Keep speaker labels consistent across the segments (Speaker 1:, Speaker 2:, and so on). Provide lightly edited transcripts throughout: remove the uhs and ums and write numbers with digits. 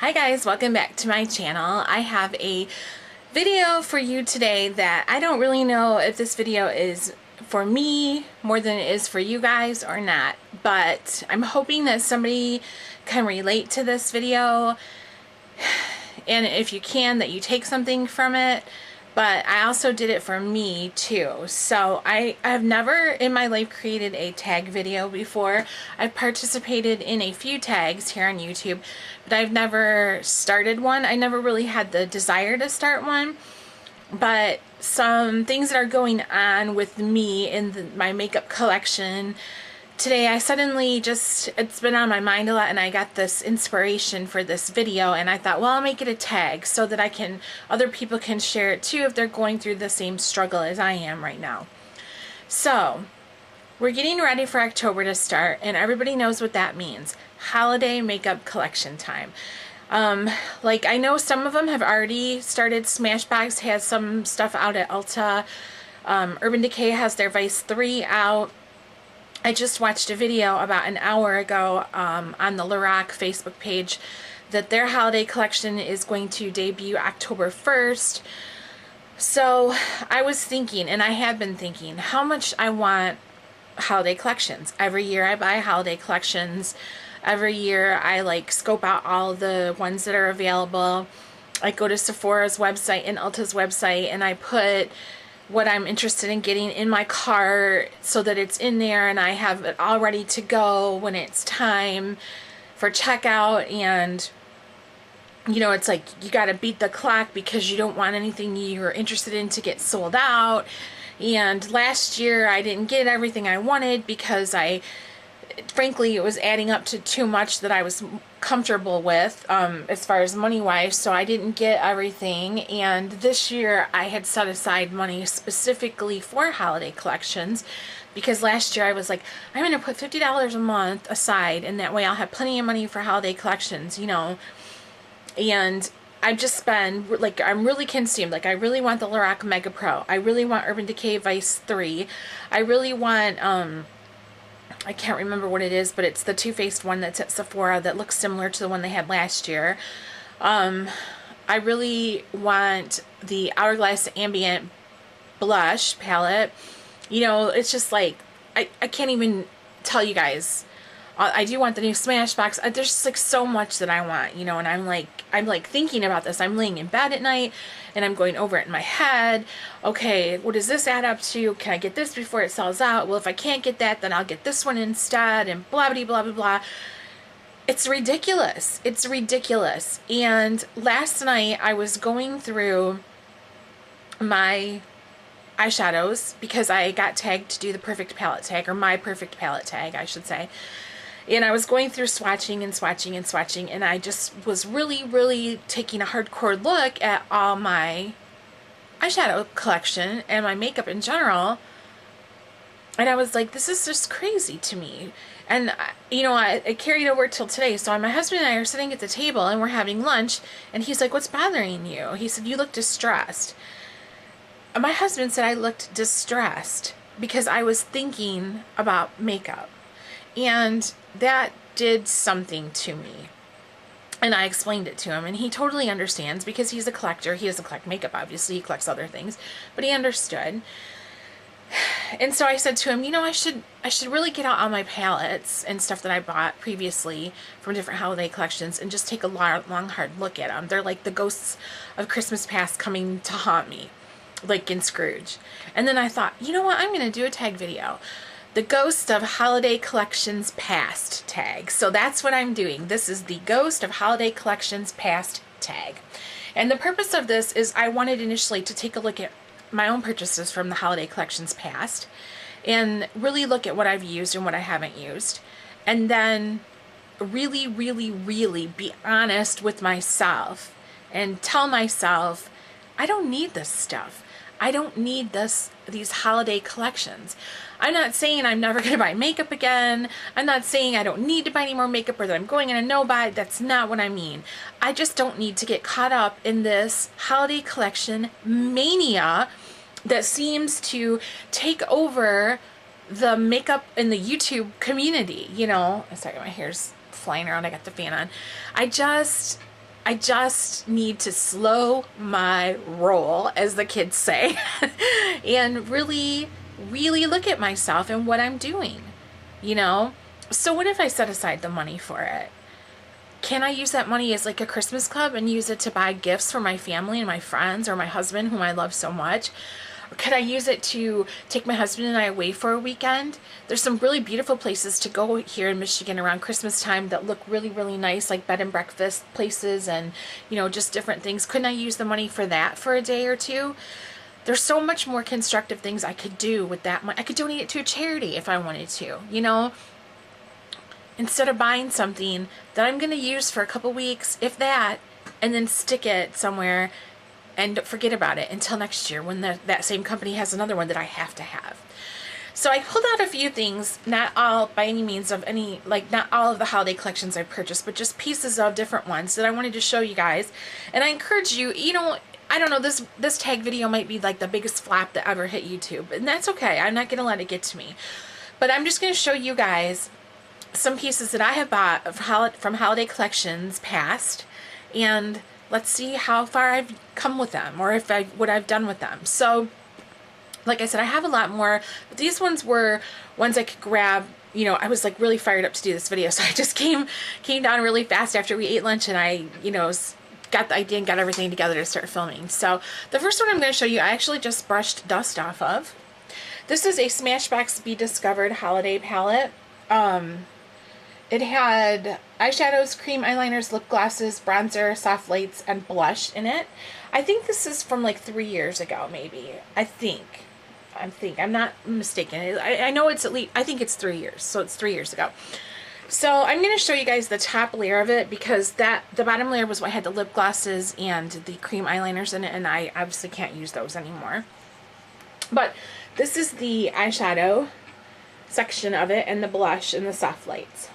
Speaker 1: Hi guys, welcome back to my channel. I have a video for you today that I don't really know if this video is for me more than it is for you guys or not, but I'm hoping that somebody can relate to this video, and if you can, that you take something from it. But I also did it for me too. So I've never in my life created a tag video before. I've participated in a few tags here on YouTube, but I've never started one. I never really had the desire to start one. But some things that are going on with me in my makeup collection today, I suddenly it's been on my mind a lot, and I got this inspiration for this video, and I thought, well, I'll make it a tag so that other people can share it too if they're going through the same struggle as I am right now. So we're getting ready for October to start, and everybody knows what that means. Holiday makeup collection time. Like, I know some of them have already started. Smashbox has some stuff out at Ulta. Urban Decay has their Vice 3 out. I just watched a video about an hour ago on the Lorac Facebook page that their holiday collection is going to debut October 1st. So I was thinking, and I have been thinking, how much I want holiday collections. Every year I buy holiday collections. Every year I scope out all the ones that are available. I go to Sephora's website and Ulta's website, and I put what I'm interested in getting in my cart so that it's in there and I have it all ready to go when it's time for checkout. And you know, it's like you got to beat the clock because you don't want anything you're interested in to get sold out. And last year I didn't get everything I wanted because frankly, it was adding up to too much that I was comfortable with as far as money-wise, so I didn't get everything. And this year I had set aside money specifically for holiday collections because last year I was like, I'm going to put $50 a month aside, and that way I'll have plenty of money for holiday collections, you know. And I've just been, I'm really consumed. I really want the Lorac Mega Pro. I really want Urban Decay Vice 3. I really want, I can't remember what it is, but it's the Too Faced one that's at Sephora that looks similar to the one they had last year. I really want the Hourglass Ambient Blush palette. You know, it's just like, I can't even tell you guys. I do want the new Smashbox. There's just so much that I want, you know, and I'm thinking about this. I'm laying in bed at night and I'm going over it in my head. Okay, what does this add up to? Can I get this before it sells out? Well, if I can't get that, then I'll get this one instead, and blah, blah, blah, blah, blah. It's ridiculous. It's ridiculous. And last night I was going through my eyeshadows because I got tagged to do the perfect palette tag, or my perfect palette tag, I should say. And I was going through swatching and swatching and swatching, and I just was really, really taking a hardcore look at all my eyeshadow collection and my makeup in general. And I was like, this is just crazy to me. And, you know, I carried over till today. So my husband and I are sitting at the table and we're having lunch, and he's like, what's bothering you? He said, you look distressed. And my husband said I looked distressed because I was thinking about makeup. And that did something to me. And I explained it to him, and he totally understands because he's a collector. He doesn't collect makeup, obviously. He collects other things. But he understood. And so I said to him, you know, I should really get out all my palettes and stuff that I bought previously from different holiday collections and just take a long, hard look at them. They're like the ghosts of Christmas past coming to haunt me, like in Scrooge. And then I thought, you know what? I'm going to do a tag video. The Ghost of Holiday Collections Past tag. So that's what I'm doing. This is the Ghost of Holiday Collections Past tag. And the purpose of this is I wanted initially to take a look at my own purchases from the holiday collections past and really look at what I've used and what I haven't used. And then really, really, really be honest with myself and tell myself, I don't need this stuff. I don't need these holiday collections. I'm not saying I'm never going to buy makeup again. I'm not saying I don't need to buy any more makeup or that I'm going in a no-buy. That's not what I mean. I just don't need to get caught up in this holiday collection mania that seems to take over the makeup in the YouTube community. You know, sorry, my hair's flying around. I got the fan on. I just need to slow my roll, as the kids say, and really, really look at myself and what I'm doing, you know? So what if I set aside the money for it? Can I use that money as like a Christmas club and use it to buy gifts for my family and my friends or my husband, whom I love so much? Or could I use it to take my husband and I away for a weekend? There's some really beautiful places to go here in Michigan around Christmas time that look really, really nice, like bed and breakfast places and, you know, just different things. Couldn't I use the money for that for a day or two? There's so much more constructive things I could do with that money. I could donate it to a charity if I wanted to, you know? Instead of buying something that I'm going to use for a couple weeks, if that, and then stick it somewhere and forget about it until next year when that same company has another one that I have to have. So I pulled out a few things, not all by any means of any, like not all of the holiday collections I purchased, but just pieces of different ones that I wanted to show you guys. And I encourage you, you know, I don't know, this tag video might be like the biggest flop that ever hit YouTube, and that's okay. I'm not going to let it get to me. But I'm just going to show you guys some pieces that I have bought from holiday collections past, and let's see how far I've come with them, or what I've done with them. So, like I said, I have a lot more, but these ones were ones I could grab. You know, I was like really fired up to do this video, so I just came down really fast after we ate lunch, and I, you know, got the idea and got everything together to start filming. So the first one I'm going to show you, I actually just brushed dust off of. This is a Smashbox Be Discovered holiday palette. It had eyeshadows, cream eyeliners, lip glosses, bronzer, soft lights, and blush in it. I think this is from like 3 years ago, maybe. I'm not mistaken. I know it's at least, I think it's 3 years, so it's 3 years ago. So I'm going to show you guys the top layer of it, because the bottom layer was what had the lip glosses and the cream eyeliners in it, and I obviously can't use those anymore. But this is the eyeshadow section of it, and the blush and the soft lights.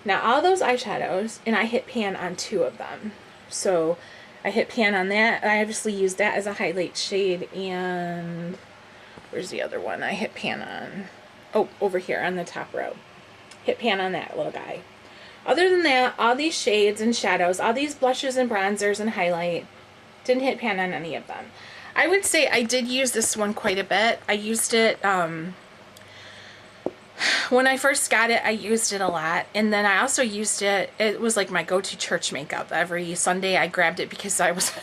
Speaker 1: Now all those eyeshadows, and I hit pan on 2 of them. So I hit pan on that. I obviously used that as a highlight shade, and where's the other one I hit pan on? Oh, over here on the top row. Hit pan on that little guy. Other than that, all these shades and shadows, all these blushes and bronzers and highlight, didn't hit pan on any of them. I would say I did use this one quite a bit. I used it, when I first got it, I used it a lot, and then I also used it, it was like my go-to church makeup. Every Sunday I grabbed it because I was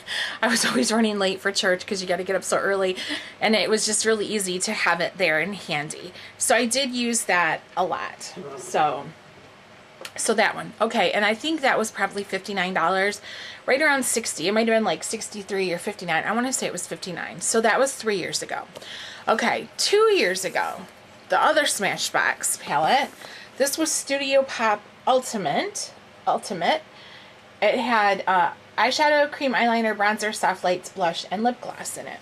Speaker 1: always running late for church because you got to get up so early, and it was just really easy to have it there and handy. So I did use that a lot. So that one. Okay, and I think that was probably $59, right around 60. It might have been like 63 or 59. I want to say it was 59. So that was 3 years ago. Okay, 2 years ago, the other Smashbox palette. This was Studio Pop Ultimate. It had eyeshadow, cream eyeliner, bronzer, soft lights, blush, and lip gloss in it.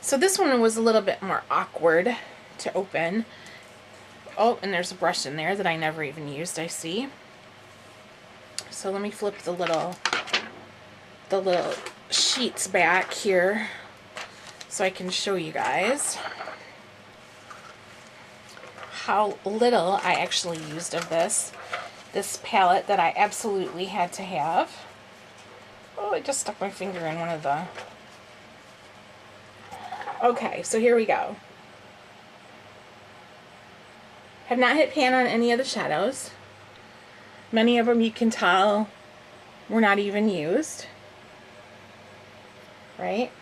Speaker 1: So this one was a little bit more awkward to open. Oh, and there's a brush in there that I never even used, I see. So let me flip the little sheets back here so I can show you guys how little I actually used of this palette that I absolutely had to have. Oh, I just stuck my finger in one of the... Okay, so here we go. Have not hit pan on any of the shadows. Many of them you can tell were not even used. Right?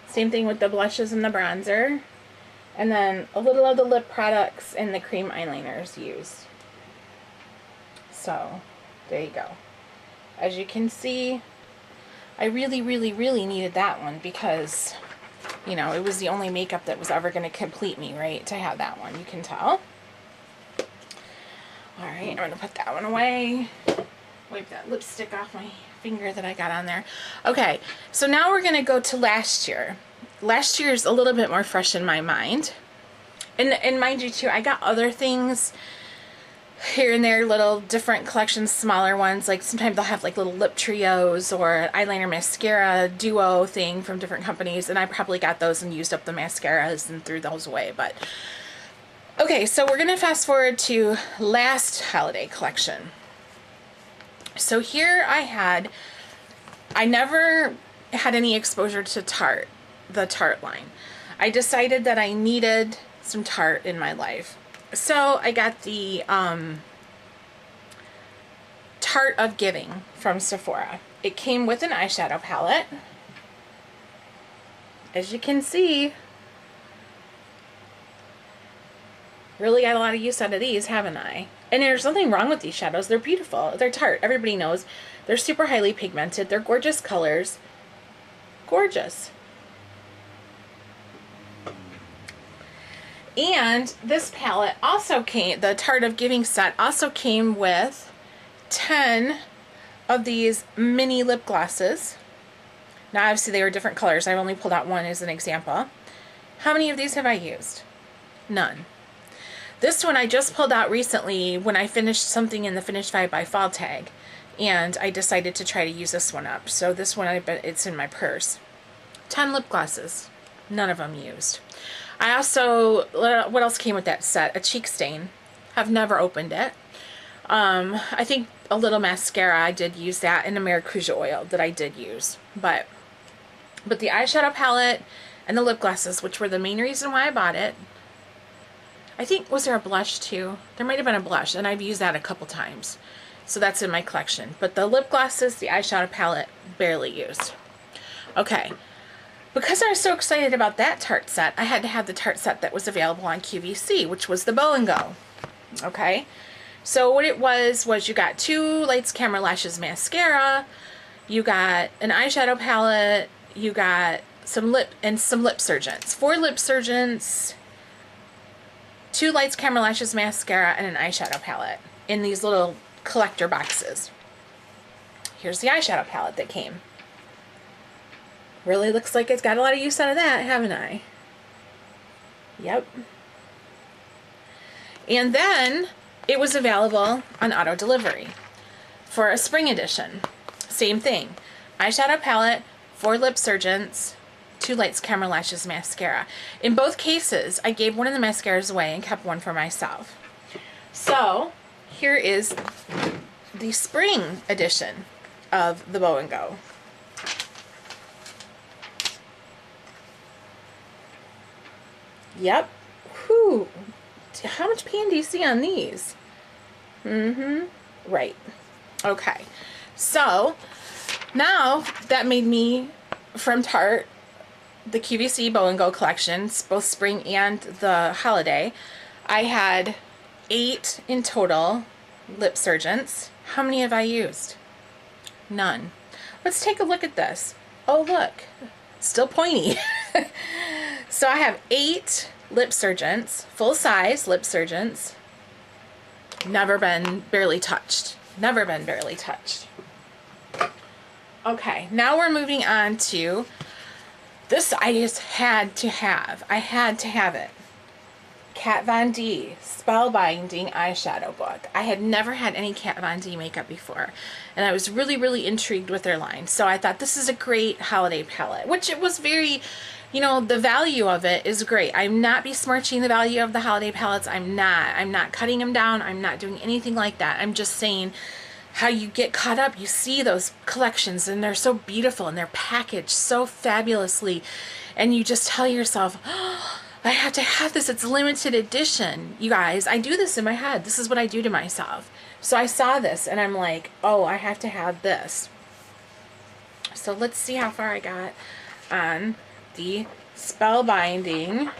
Speaker 1: Same thing with the blushes and the bronzer. And then a little of the lip products and the cream eyeliners used. So, there you go. As you can see, I really, really, really needed that one because, you know, it was the only makeup that was ever going to complete me, right? To have that one, you can tell. Alright, I'm going to put that one away. Wipe that lipstick off my finger that I got on there. Okay, so now we're going to go to last year. Last year's a little bit more fresh in my mind. And mind you too, I got other things here and there, little different collections, smaller ones. Like sometimes they'll have like little lip trios or eyeliner mascara duo thing from different companies. And I probably got those and used up the mascaras and threw those away. But okay, so we're going to fast forward to last holiday collection. So here I never had any exposure to Tarte, the Tarte line. I decided that I needed some Tarte in my life. So I got the Tarte of Giving from Sephora. It came with an eyeshadow palette. As you can see, really got a lot of use out of these, haven't I? And there's nothing wrong with these shadows. They're beautiful. They're Tarte. Everybody knows. They're super highly pigmented. They're gorgeous colors. Gorgeous. And this palette also came, the Tarte of Giving set also came with 10 of these mini lip glosses. Now obviously they were different colors. I've only pulled out one as an example. How many of these have I used? None. This one I just pulled out recently when I finished something in the Finish 5 by Fall tag, and I decided to try to use this one up. So this one, it's in my purse. 10 lip glosses, none of them used. I also, what else came with that set? A cheek stain. I've never opened it. I think a little mascara, I did use that, and a maracuja oil that I did use. But the eyeshadow palette and the lip glosses, which were the main reason why I bought it. I think, was there a blush too? There might have been a blush, and I've used that a couple times. So that's in my collection. But the lip glosses, the eyeshadow palette, barely used. Okay. Because I was so excited about that Tarte set, I had to have the Tarte set that was available on QVC, which was the Bow and Go. Okay. So what it was you got 2 Lights Camera Lashes mascara, you got an eyeshadow palette, you got some lip surgeons. 4 lip surgeons, 2 Lights Camera Lashes mascara, and an eyeshadow palette in these little collector boxes. Here's the eyeshadow palette that came. Really looks like it's got a lot of use out of that, haven't I? Yep. And then it was available on auto delivery for a spring edition. Same thing. Eyeshadow palette, 4 lip surgeons, 2 Lights Camera Lashes mascara. In both cases, I gave one of the mascaras away and kept one for myself. So here is the spring edition of the Bow and Go. Yep. Whew. How much pan do you see on these? Right. Okay. So now that made me, from Tarte, the QVC Bow and Go collections, both spring and the holiday, I had 8 in total lip surgeons. How many have I used? None. Let's take a look at this. Oh, look. Still pointy. So I have 8 lip surgeons, full-size lip surgeons. Never been barely touched. Never been barely touched. Okay, now we're moving on to this. I just had to have. I had to have it. Kat Von D Spellbinding Eyeshadow Book. I had never had any Kat Von D makeup before, and I was really, really intrigued with their line. So I thought this is a great holiday palette, which it was very, you know, the value of it is great. I'm not besmirching the value of the holiday palettes. I'm not cutting them down. I'm not doing anything like that. I'm just saying how you get caught up. You see those collections and they're so beautiful and they're packaged so fabulously, and you just tell yourself, oh, I have to have this. It's limited edition. You guys, I do this in my head. This is what I do to myself. So I saw this and I'm like, oh, I have to have this. So let's see how far I got on the Spellbinding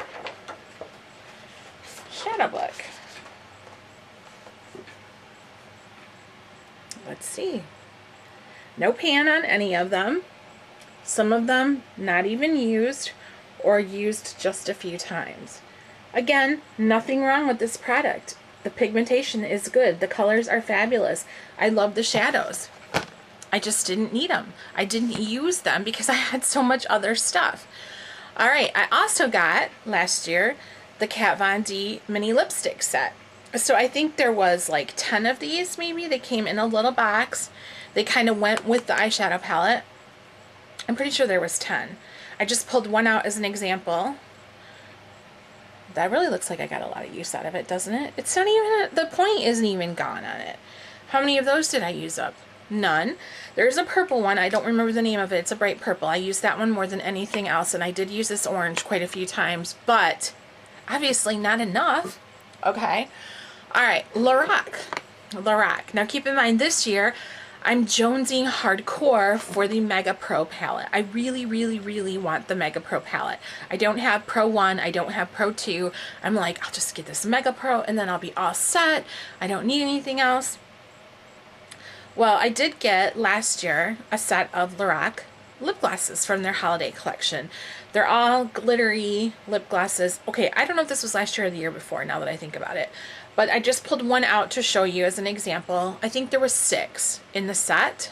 Speaker 1: Shadow Book. Let's see. No pan on any of them. Some of them not even used, or used just a few times. Again, nothing wrong with this product. The pigmentation is good. The colors are fabulous. I love the shadows. I just didn't need them. I didn't use them because I had so much other stuff. All right, I also got, last year, the Kat Von D mini lipstick set. So I think there was like 10 of these maybe. They came in a little box. They kind of went with the eyeshadow palette. I'm pretty sure there was 10. I just pulled one out as an example. That really looks like I got a lot of use out of it, doesn't it? It's not even, the point isn't even gone on it. How many of those did I use up? none. There's a purple one. I don't remember the name of it. It's a bright purple. I use that one more than anything else, and I did use this orange quite a few times, but obviously not enough. Okay. All right, Lorac. Lorac. Now keep in mind, this year I'm jonesing hardcore for the Mega Pro palette. I really, really, really want the Mega Pro palette. I don't have Pro 1. I don't have Pro 2. I'm like, I'll just get this Mega Pro and then I'll be all set. I don't need anything else. Well, I did get last year a set of Lorac lip glosses from their holiday collection. They're all glittery lip glosses. Okay, I don't know if this was last year or the year before, now that I think about it. But I just pulled one out to show you as an example. I think there was 6 in the set.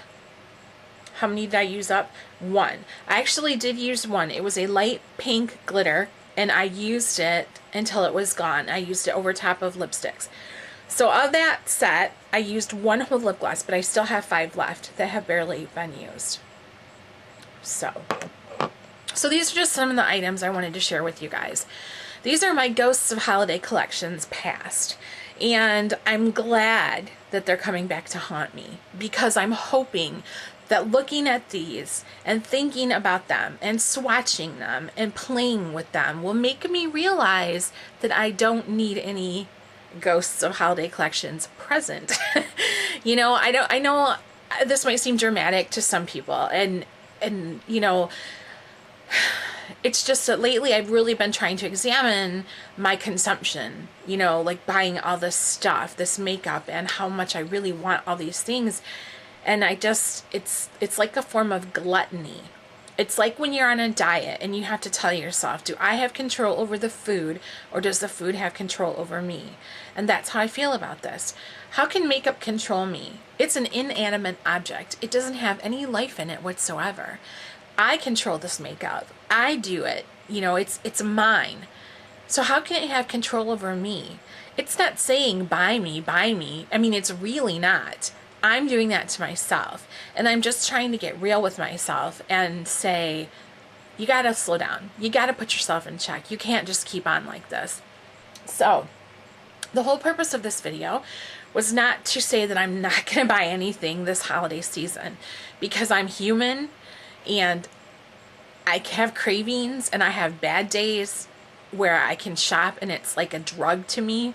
Speaker 1: How many did I use up? 1. I actually did use 1. It was a light pink glitter, and I used it until it was gone. I used it over top of lipsticks. So of that set, I used 1 whole lip gloss, but I still have 5 left that have barely been used. So these are just some of the items I wanted to share with you guys. These are my Ghosts of Holiday Collections past, and I'm glad that they're coming back to haunt me, because I'm hoping that looking at these and thinking about them and swatching them and playing with them will make me realize that I don't need any Ghosts of Holiday Collections present. You know, I know this might seem dramatic to some people, and you know, it's just that lately I've really been trying to examine my consumption, you know, like buying all this stuff, this makeup, and how much I really want all these things. And I just, it's like a form of gluttony. It's like when you're on a diet and you have to tell yourself, do I have control over the food, or does the food have control over me? And that's how I feel about this. How can makeup control me? It's an inanimate object. It doesn't have any life in it whatsoever. I control this makeup. I do it. You know, it's mine. So how can it have control over me? It's not saying buy me, buy me. I mean, it's really not. I'm doing that to myself. And I'm just trying to get real with myself and say, you gotta slow down. You gotta put yourself in check. You can't just keep on like this. So the whole purpose of this video was not to say that I'm not gonna buy anything this holiday season, because I'm human and I have cravings and I have bad days where I can shop and it's like a drug to me.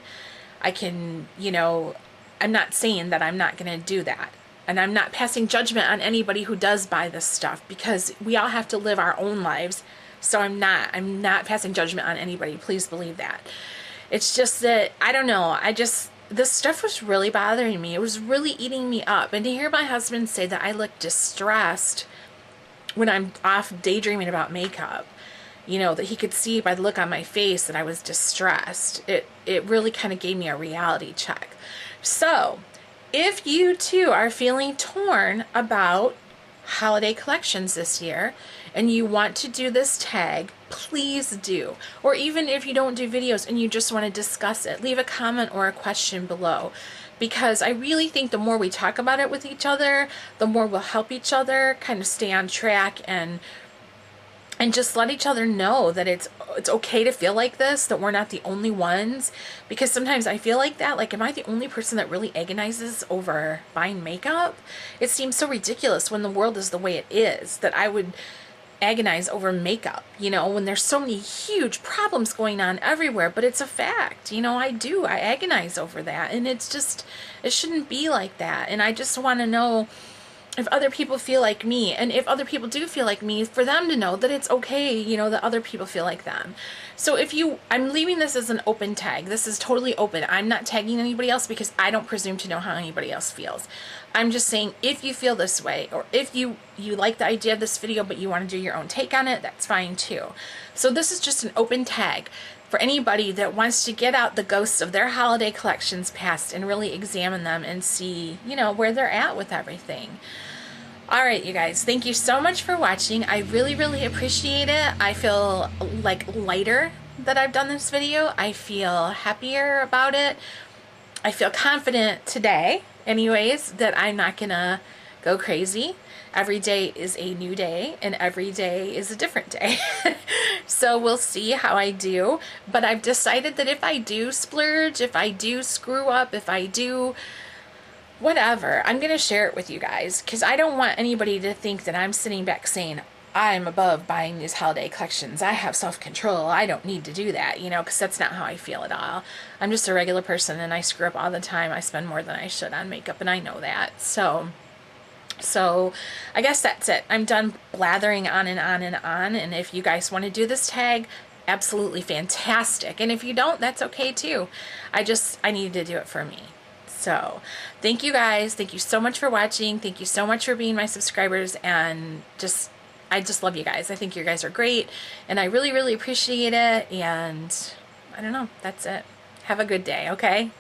Speaker 1: I can, you know, I'm not saying that I'm not going to do that. And I'm not passing judgment on anybody who does buy this stuff, because we all have to live our own lives. So I'm not passing judgment on anybody. Please believe that. It's just that, I don't know. This stuff was really bothering me. It was really eating me up. And to hear my husband say that I look distressed when I'm off daydreaming about makeup, you know, that he could see by the look on my face that I was distressed, it really kind of gave me a reality check. So if you too are feeling torn about holiday collections this year and you want to do this tag, please do. Or even if you don't do videos and you just want to discuss it, leave a comment or a question below. Because I really think the more we talk about it with each other, the more we'll help each other kind of stay on track and just let each other know that it's okay to feel like this, that we're not the only ones. Because sometimes I feel like that, like, am I the only person that really agonizes over buying makeup? It seems so ridiculous when the world is the way it is, that I would agonize over makeup, you know, when there's so many huge problems going on everywhere. But it's a fact, you know, I agonize over that, and it's just, it shouldn't be like that. And I just want to know if other people feel like me, and if other people do feel like me, for them to know that it's okay, you know, that other people feel like them. So I'm leaving this as an open tag. This is totally open. I'm not tagging anybody else because I don't presume to know how anybody else feels. I'm just saying, if you feel this way, or if you like the idea of this video but you want to do your own take on it, that's fine too. So this is just an open tag for anybody that wants to get out the ghosts of their holiday collections past and really examine them and see, you know, where they're at with everything. Alright, you guys, thank you so much for watching. I really, really appreciate it. I feel like lighter that I've done this video. I feel happier about it. I feel confident today, anyways, that I'm not gonna go crazy. Every day is a new day, and every day is a different day. So we'll see how I do. But I've decided that if I do splurge, if I do screw up, if I do whatever. I'm going to share it with you guys because I don't want anybody to think that I'm sitting back saying, I'm above buying these holiday collections. I have self-control. I don't need to do that, you know, because that's not how I feel at all. I'm just a regular person and I screw up all the time. I spend more than I should on makeup and I know that. So I guess that's it. I'm done blathering on and on and on. And if you guys want to do this tag, absolutely fantastic. And if you don't, that's okay too. I needed to do it for me. So thank you guys. Thank you so much for watching. Thank you so much for being my subscribers. And I just love you guys. I think you guys are great. And I really, really appreciate it. And I don't know. That's it. Have a good day, okay?